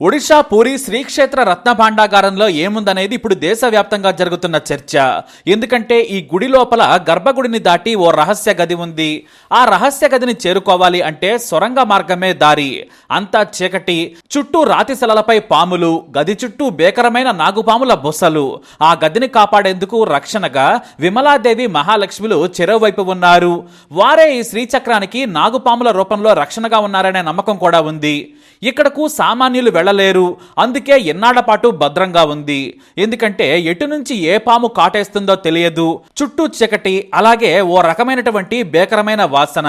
ఒడిషా పూరి శ్రీక్షేత్ర రత్న భాండాగారంలో ఏముందనేది ఇప్పుడు దేశవ్యాప్తంగా జరుగుతున్న చర్చ. ఎందుకంటే ఈ గుడి లోపల గర్భగుడిని దాటి ఓ రహస్య గది ఉంది. ఆ రహస్య గదిని చేరుకోవాలి అంటే సొరంగ మార్గమే దారి. అంతా చీకటి, చుట్టూ రాతి శిలలపై పాములు, గది చుట్టూ భీకరమైన నాగుపాముల బొసలు. ఆ గదిని కాపాడేందుకు రక్షణగా విమలాదేవి, మహాలక్ష్మిలు చెరోవైపు ఉన్నారు. వారే ఈ శ్రీచక్రానికి నాగుపాముల రూపంలో రక్షణగా ఉన్నారనే నమ్మకం కూడా ఉంది. ఇక్కడకు సామాన్యులు వెళ్ళలేరు. అందుకే ఎన్నాళ్ల పాటు భద్రంగా ఉంది. ఎందుకంటే ఎటు నుంచి ఏ పాము కాటేస్తుందో తెలియదు. చుట్టూ చీకటి, అలాగే ఓ రకమైనటువంటి భీకరమైన వాసన.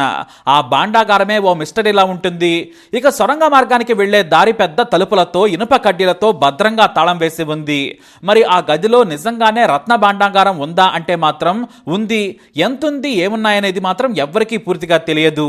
ఆ భాండాగారమే ఓ మిస్టరీలా ఉంటుంది. ఇక సొరంగ మార్గానికి వెళ్లే దారి పెద్ద తలుపులతో, ఇనుప కడ్డీలతో భద్రంగా తాళం వేసి ఉంది. మరి ఆ గదిలో నిజంగానే రత్న భాండాగారం ఉందా అంటే మాత్రం ఉంది. ఎంతుంది, ఏమున్నాయనేది మాత్రం ఎవ్వరికీ పూర్తిగా తెలియదు.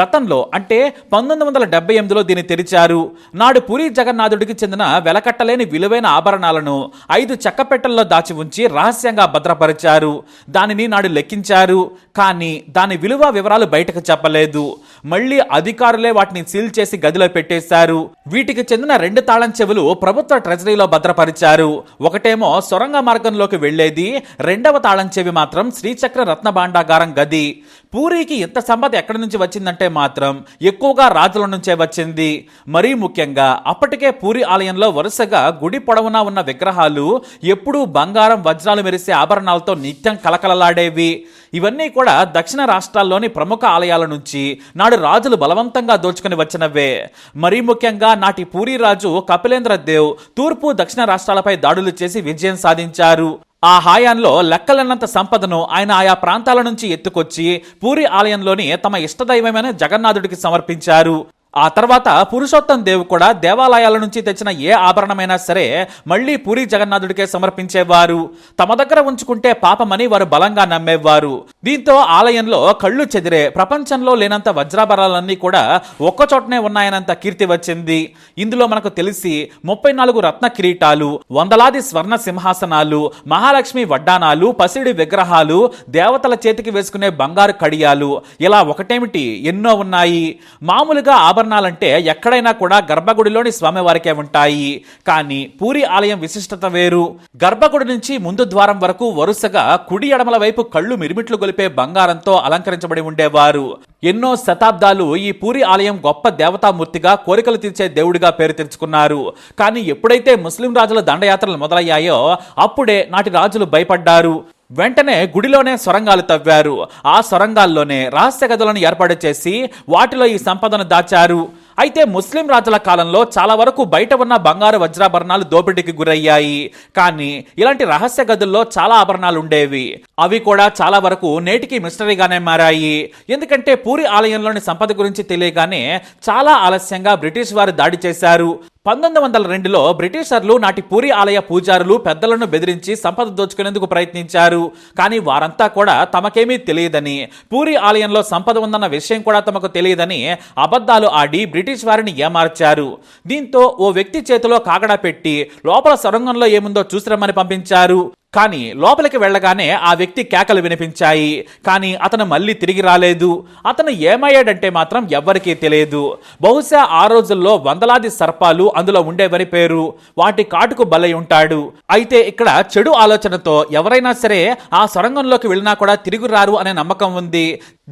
గతంలో అంటే 1978లో దీన్ని తెరిచారు. నాడు పూరి జగన్నాథుడికి చెందిన వెలకట్టలేని విలువైన ఆభరణాలను 5 చెక్కపెట్టెల్లో దాచి ఉంచి రహస్యంగా భద్రపరిచారు. దానిని నాడు లెక్కించారు. కానీ దాని విలువ వివరాలు బయటకు చెప్పలేదు. మళ్ళీ అధికారులే వాటిని సీల్ చేసి గదిలో పెట్టేశారు. వీటికి చెందిన 2 తాళం చెవులు ప్రభుత్వ ట్రెజరీలో భద్రపరిచారు. ఒకటేమో సొరంగ మార్గంలోకి వెళ్లేది, రెండవ తాళం చెవి మాత్రం శ్రీచక్ర రత్న భాండాగారం గది. పూరికి ఇంత సంపద ఎక్కడి నుంచి వచ్చిందంటే మాత్రం ఎక్కువగా రాజుల నుంచే వచ్చింది. మరీ ముఖ్యంగా అప్పటికే పూరి ఆలయంలో వరుసగా గుడి పొడవునా ఉన్న విగ్రహాలు ఎప్పుడూ బంగారం, వజ్రాలు మెరిసే ఆభరణాలతో నిత్యం కలకలలాడేవి. ఇవన్నీ కూడా దక్షిణ రాష్ట్రాల్లోని ప్రముఖ ఆలయాల నుంచి నాడు రాజులు బలవంతంగా దోచుకుని వచ్చినవే. మరీ ముఖ్యంగా నాటి పూరి రాజు కపిలేంద్ర దేవ్ తూర్పు, దక్షిణ రాష్ట్రాలపై దాడులు చేసి విజయం సాధించారు. ఆ హాయంలో లెక్కలన్నంత సంపదను ఆయన ఆయా ప్రాంతాల నుంచి ఎత్తుకొచ్చి పూరి ఆలయంలోని తమ ఇష్టదైవమైన జగన్నాథుడికి సమర్పించారు. ఆ తర్వాత పురుషోత్తం దేవ్ కూడా దేవాలయాల నుంచి తెచ్చిన ఏ ఆభరణమైనా సరే మళ్లీ పూరి జగన్నాథుడికే సమర్పించేవారు. తమ దగ్గర ఉంచుకుంటే పాపమని వారు బలంగా నమ్మేవారు. దీంతో ఆలయంలో కళ్ళు చెదిరే, ప్రపంచంలో లేనంత వజ్రాభరణాలన్నీ కూడా ఒక్కచోటనే ఉన్నాయనంత కీర్తి వచ్చింది. ఇందులో మనకు తెలిసి 34 రత్న కిరీటాలు, వందలాది స్వర్ణ సింహాసనాలు, మహాలక్ష్మి వడ్డానాలు, పసిడి విగ్రహాలు, దేవతల చేతికి వేసుకునే బంగారు కడియాలు, ఇలా ఒకటేమిటి ఎన్నో ఉన్నాయి. మామూలుగా ఆభరణాలంటే ఎక్కడైనా కూడా గర్భగుడిలోని స్వామివారికే ఉంటాయి. కానీ పూరి ఆలయం విశిష్టత వేరు. గర్భగుడి నుంచి ముందు ద్వారం వరకు వరుసగా కుడి ఎడమల వైపు కళ్ళు మిరిమిట్లు గొలిపే బంగారంతో అలంకరించబడి ఉండేవారు. ఎన్నో శతాబ్దాలు ఈ పూరి ఆలయం గొప్ప దేవతామూర్తిగా, కోరికలు తీర్చే దేవుడిగా పేరు తెచ్చుకున్నారు. కానీ ఎప్పుడైతే ముస్లిం రాజుల దండయాత్రలు మొదలయ్యాయో అప్పుడే నాటి రాజులు భయపడ్డారు. వెంటనే గుడిలోనే సొరంగాలు తవ్వారు. ఆ సొరంగాల్లోనే రహస్య గదులను ఏర్పాటు చేసి వాటిలో ఈ సంపదను దాచారు. అయితే ముస్లిం రాజుల కాలంలో చాలా వరకు బయట ఉన్న బంగారు, వజ్రాభరణాలు దోపిడీకి గురయ్యాయి. కానీ ఇలాంటి రహస్య గదుల్లో చాలా ఆభరణాలు ఉండేవి. అవి కూడా చాలా వరకు నేటికి మిస్టరీగానే మారాయి. ఎందుకంటే పూరి ఆలయంలోని సంపద గురించి తెలియగానే చాలా ఆలస్యంగా బ్రిటిష్ వారు దాడి చేశారు. 1902లో బ్రిటిషర్లు నాటి పూరి ఆలయ పూజారులు, పెద్దలను బెదిరించి సంపద దోచుకునేందుకు ప్రయత్నించారు. కానీ వారంతా కూడా తమకేమీ తెలియదని, పూరి ఆలయంలో సంపద ఉందన్న విషయం కూడా తమకు తెలియదని అబద్ధాలు ఆడి బ్రిటిష్ వారిని ఏమార్చారు. దీంతో ఓ వ్యక్తి చేతిలో కాగడా పెట్టి లోపల సొరంగంలో ఏముందో చూసిరమ్మని పంపించారు. కానీ లోపలికి వెళ్ళగానే ఆ వ్యక్తి కేకలు వినిపించాయి. కానీ అతను మళ్ళీ తిరిగి రాలేదు. అతను ఏమయ్యాడంటే మాత్రం ఎవ్వరికీ తెలియదు. బహుశా ఆ రోజుల్లో వందలాది సర్పాలు అందులో ఉండేవని పేరు. వాటి కాటుకు బలై ఉంటాడు. అయితే ఇక్కడ చెడు ఆలోచనతో ఎవరైనా సరే ఆ సొరంగంలోకి వెళ్ళినా కూడా తిరిగి రారు అనే నమ్మకం ఉంది.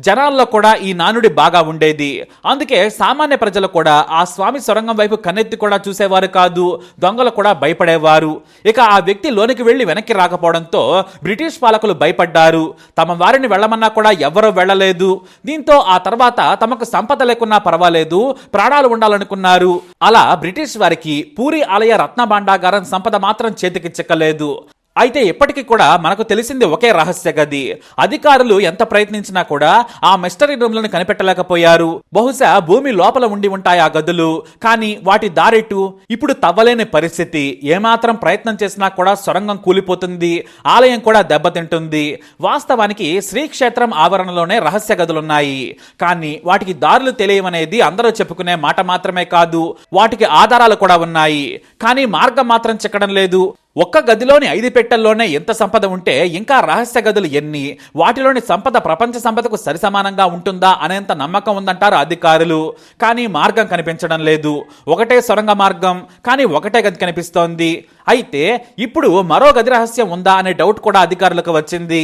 జనాల్లో కూడా ఈ నానుడి బాగా ఉండేది. అందుకే సామాన్య ప్రజలు కూడా ఆ స్వామి సొరంగం వైపు కన్నెత్తి కూడా చూసేవారు కాదు. దొంగలు కూడా భయపడేవారు. ఇక ఆ వ్యక్తి లోనికి వెళ్లి వెనక్కి రాకపోవడంతో బ్రిటిష్ పాలకులు భయపడ్డారు. తమ వారిని వెళ్లమన్నా కూడా ఎవరూ వెళ్లలేదు. దీంతో ఆ తర్వాత తమకు సంపద లేకున్నా పర్వాలేదు, ప్రాణాలు ఉండాలనుకున్నారు. అలా బ్రిటిష్ వారికి పూరి ఆలయ రత్న భాండాగారం సంపద మాత్రం చేతికి చిక్కలేదు. అయితే ఇప్పటికీ కూడా మనకు తెలిసింది ఒకే రహస్య గది. అధికారులు ఎంత ప్రయత్నించినా కూడా ఆ మిస్టరీ రూమ్లను కనిపెట్టలేకపోయారు. బహుశా భూమి లోపల ఉండి ఉంటాయి ఆ గదులు. కానీ వాటి దారెటు ఇప్పుడు తవ్వలేని పరిస్థితి. ఏమాత్రం ప్రయత్నం చేసినా కూడా సొరంగం కూలిపోతుంది, ఆలయం కూడా దెబ్బతింటుంది. వాస్తవానికి శ్రీక్షేత్రం ఆవరణలోనే రహస్య గదులున్నాయి. కానీ వాటికి దారులు తెలియవనేది అందరూ చెప్పుకునే మాట మాత్రమే కాదు, వాటికి ఆధారాలు కూడా ఉన్నాయి. కానీ మార్గం మాత్రం చిక్కడం లేదు. ఒక్క గదిలోని 5 పెట్టెల్లోనే ఎంత సంపద ఉంటే ఇంకా రహస్య గదులు ఎన్ని, వాటిలోని సంపద ప్రపంచ సంపదకు సరిసమానంగా ఉంటుందా అనేంత నమ్మకం ఉందంటారు అధికారులు. కానీ మార్గం కనిపించడం లేదు. ఒకటే సొరంగ మార్గం, కానీ ఒకటే గది కనిపిస్తోంది. అయితే ఇప్పుడు మరో గది రహస్యం ఉందా అనే డౌట్ కూడా అధికారులకు వచ్చింది.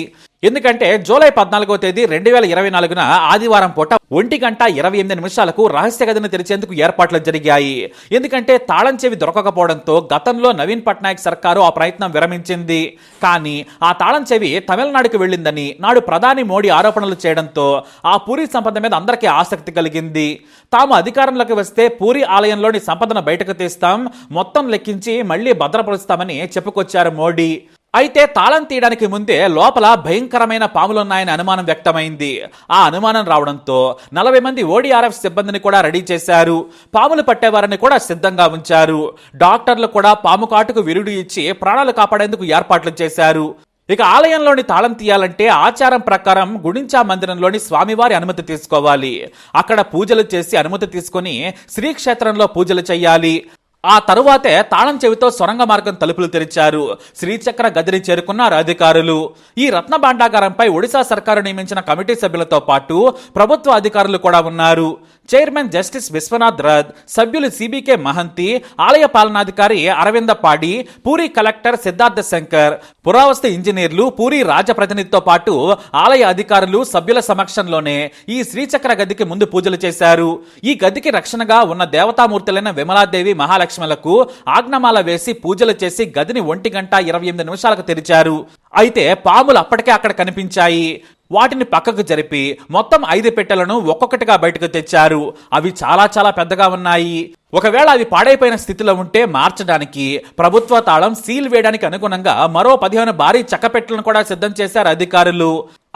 ఎందుకంటే జూలై 14వ తేదీ 2024న ఆదివారం పూట 1:28 రహస్య గదిని తెరిచేందుకు ఏర్పాట్లు జరిగాయి. ఎందుకంటే తాళం చెవి దొరకకపోవడంతో గతంలో నవీన్ పట్నాయక్ సర్కారు ఆ ప్రయత్నం విరమించింది. కానీ ఆ తాళం చెవి తమిళనాడుకు వెళ్ళిందని నాడు ప్రధాని మోడీ ఆరోపణలు చేయడంతో ఆ పూరి సంపద మీద అందరికీ ఆసక్తి కలిగింది. తాము అధికారంలోకి వస్తే పూరి ఆలయంలోని సంపదను బయటకు తీస్తాం, మొత్తం లెక్కించి మళ్లీ భద్రపరుస్తామని చెప్పుకొచ్చారు మోడీ. అయితే తాళం తీయడానికి ముందే లోపల భయంకరమైన పాములున్నాయని అనుమానం వ్యక్తమైంది. ఆ అనుమానం రావడంతో 40 మంది ఓడీఆర్ఎఫ్ సిబ్బందిని కూడా రెడీ చేశారు. పాములు పట్టేవారిని కూడా సిద్ధంగా ఉంచారు. డాక్టర్లు కూడా పాము కాటుకు విరుడు ఇచ్చి ప్రాణాలు కాపాడేందుకు ఏర్పాట్లు చేశారు. ఇక ఆలయంలోని తాళం తీయాలంటే ఆచారం ప్రకారం గుడించా మందిరంలోని స్వామివారి అనుమతి తీసుకోవాలి. అక్కడ పూజలు చేసి అనుమతి తీసుకొని శ్రీక్షేత్రంలో పూజలు చేయాలి. ఆ తరువాతే తాళం చెవితో సొరంగ మార్గం తలుపులు తెరిచారు. శ్రీచక్ర గదిని చేరుకున్నారు అధికారులు. ఈ రత్న భాండాగారంపై ఒడిశా సర్కారు నియమించిన కమిటీ సభ్యులతో పాటు ప్రభుత్వ అధికారులు కూడా ఉన్నారు. చైర్మన్ జస్టిస్ విశ్వనాథ్ రథ్, సభ్యులు సిబికే మహంతి, ఆలయ పాలనాధికారి అరవింద పాడి, పూరి కలెక్టర్ సిద్ధార్థ శంకర్, పురావస్తు ఇంజనీర్లు, పూరి రాజప్రతినిధితో పాటు ఆలయ అధికారులు సభ్యుల సమక్షంలోనే ఈ శ్రీచక్ర గదికి ముందు పూజలు చేశారు. ఈ గదికి రక్షణగా ఉన్న దేవతామూర్తులైన విమలాదేవి, మహాలక్ష్మలకు ఆజ్ఞమాల వేసి పూజలు చేసి గదిని 1:28 తెరిచారు. అయితే పాములు అప్పటికే అక్కడ కనిపించాయి. వాటిని పక్కకు జరిపి మొత్తం 5 పెట్టెలను ఒక్కొక్కటిగా బయటకు తెచ్చారు. అవి చాలా చాలా పెద్దగా ఉన్నాయి. ఒకవేళ అవి పాడైపోయిన స్థితిలో ఉంటే మార్చడానికి, ప్రభుత్వ తాళం సీల్ వేయడానికి అనుగుణంగా మరో 15 భారీ చెక్క పెట్టెలను కూడా సిద్ధం చేశారు అధికారులు.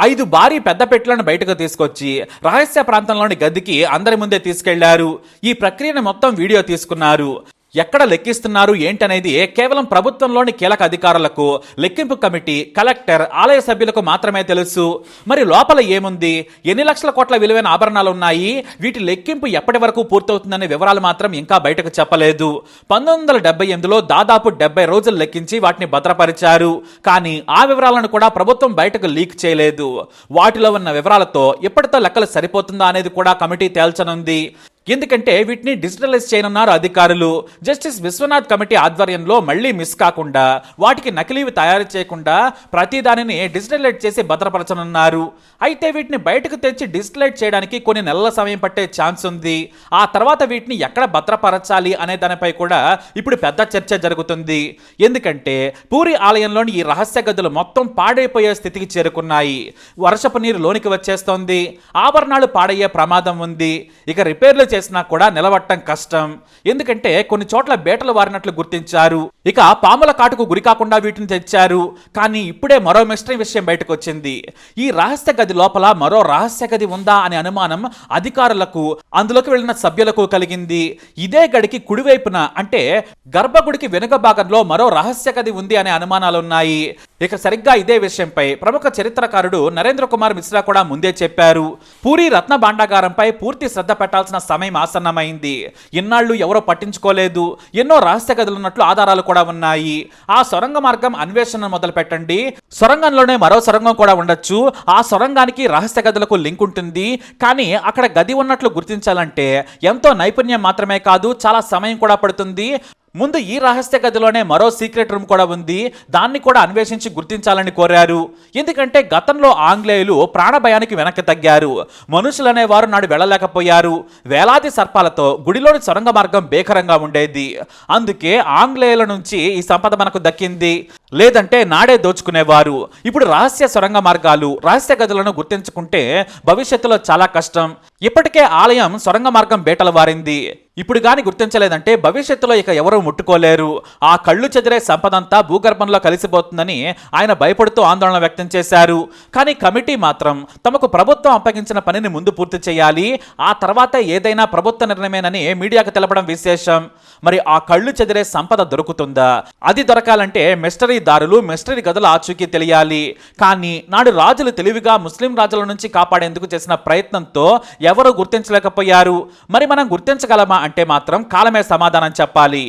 5 భారీ పెద్ద పెట్టెలను బయటకు తీసుకొచ్చి రహస్య ప్రాంతంలోని గదికి అందరి ముందే తీసుకెళ్లారు. ఈ ప్రక్రియను మొత్తం వీడియో తీసుకున్నారు. ఎక్కడ లెక్కిస్తున్నారు ఏంటనేది కేవలం ప్రభుత్వంలోని కీలక అధికారులకు, లెక్కింపు కమిటీ, కలెక్టర్, ఆలయ సభ్యులకు మాత్రమే తెలుసు. మరి లోపల ఏముంది, ఎన్ని లక్షల కోట్ల విలువైన ఆభరణాలు ఉన్నాయి, వీటి లెక్కింపు ఎప్పటి వరకు పూర్తవుతుందనే వివరాలు మాత్రం ఇంకా బయటకు చెప్పలేదు. 1978లో దాదాపు 70 రోజులు లెక్కించి వాటిని భద్రపరిచారు. కానీ ఆ వివరాలను కూడా ప్రభుత్వం బయటకు లీక్ చేయలేదు. వాటిలో ఉన్న వివరాలతో ఇప్పటితో లెక్కలు సరిపోతుందా అనేది కూడా కమిటీ తేల్చనుంది. ఎందుకంటే వీటిని డిజిటలైజ్ చేయనున్నారు అధికారులు. జస్టిస్ విశ్వనాథ్ కమిటీ ఆధ్వర్యంలో మళ్లీ మిస్ కాకుండా, వాటికి నకిలీవి తయారు చేయకుండా ప్రతి దానిని డిజిటలైజ్ చేసి భద్రపరచనున్నారు. అయితే వీటిని బయటకు తెచ్చి డిజిటలైజ్ చేయడానికి కొన్ని నెలల సమయం పట్టే ఛాన్స్ ఉంది. ఆ తర్వాత వీటిని ఎక్కడ భద్రపరచాలి అనే దానిపై కూడా ఇప్పుడు పెద్ద చర్చ జరుగుతుంది. ఎందుకంటే పూరి ఆలయంలోని ఈ రహస్య గదులు మొత్తం పాడైపోయే స్థితికి చేరుకున్నాయి. వర్షపు నీరు లోనికి వచ్చేస్తోంది. ఆభరణాలు పాడయ్యే ప్రమాదం ఉంది. ఇక రిపేర్లు చేసినా కూడా నిలబట్టం కష్టం. ఎందుకంటే కొన్ని చోట్ల బేటలు వారినట్లు గుర్తించారు. ఇక పాముల కాటుకు గురి కాకుండా వీటిని తెచ్చారు. కానీ ఇప్పుడే మరో మిస్టరీ విషయం బయటకు వచ్చింది. ఈ రహస్య గది లోపల మరో రహస్య గది ఉందా అనే అనుమానం అధికారులకు, అందులోకి వెళ్లిన సభ్యులకు కలిగింది. ఇదే గడికి కుడివైపున, అంటే గర్భగుడికి వెనుక భాగంలో మరో రహస్య గది ఉంది అనే అనుమానాలున్నాయి. ఇక సరిగ్గా ఇదే విషయంపై ప్రముఖ చరిత్రకారుడు నరేంద్ర కుమార్ మిశ్రా కూడా ముందే చెప్పారు. పూరి రత్న భాండాగారంపై పూర్తి శ్రద్ధ పెట్టాల్సిన సమయం ఆసన్నమైంది. ఇన్నాళ్లు ఎవరో పట్టించుకోలేదు. ఎన్నో రహస్య గదులున్నట్లు ఆధారాలు కూడా ఉన్నాయి. ఆ సొరంగ మార్గం అన్వేషణ మొదలు పెట్టండి. సొరంగంలోనే మరో సొరంగం కూడా ఉండొచ్చు. ఆ సొరంగానికి రహస్య గదులకు లింక్ ఉంటుంది. కానీ అక్కడ గది ఉన్నట్లు గుర్తించాలంటే ఎంతో నైపుణ్యం మాత్రమే కాదు, చాలా సమయం కూడా పడుతుంది. ముందు ఈ రహస్య గదిలోనే మరో సీక్రెట్ రూమ్ కూడా ఉంది. దాన్ని కూడా అన్వేషించి గుర్తించాలని కోరారు. ఎందుకంటే గతంలో ఆంగ్లేయులు ప్రాణభయానికి వెనక్కి తగ్గారు. మనుషులనే వారు నాడు వెళ్ళలేకపోయారు. వేలాది సర్పాలతో గుడిలోని సొరంగ మార్గం భీకరంగా ఉండేది. అందుకే ఆంగ్లేయుల నుంచి ఈ సంపద మనకు దక్కింది. లేదంటే నాడే దోచుకునేవారు. ఇప్పుడు రహస్య సొరంగ మార్గాలు, రహస్య గదులను గుర్తించుకుంటే భవిష్యత్తులో చాలా కష్టం. ఇప్పటికే ఆలయం సొరంగ మార్గం బేటలు వారింది. ఇప్పుడు గాని గుర్తించలేదంటే భవిష్యత్తులో ఇక ఎవరూ ముట్టుకోలేరు. ఆ కళ్ళు చెదిరే సంపదంతా భూగర్భంలో కలిసిపోతుందని ఆయన భయపడుతూ ఆందోళన వ్యక్తం చేశారు. కానీ కమిటీ మాత్రం తమకు ప్రభుత్వం అప్పగించిన పనిని ముందు పూర్తి చేయాలి, ఆ తర్వాత ఏదైనా ప్రభుత్వ నిర్ణయమేనని మీడియాకు తెలపడం విశేషం. మరి ఆ కళ్ళు చెదిరే సంపద దొరుకుతుందా? అది దొరకాలంటే మిస్టరీ దారులు, మిస్టరీ గదుల ఆచూకీ తెలియాలి. కానీ నాడు రాజులు తెలివిగా ముస్లిం రాజుల నుంచి కాపాడేందుకు చేసిన ప్రయత్నంతో ఎవరూ గుర్తించలేకపోయారు. మరి మనం గుర్తించగలమా అంటే మాత్రం కాలమే సమాధానం చెప్పాలి.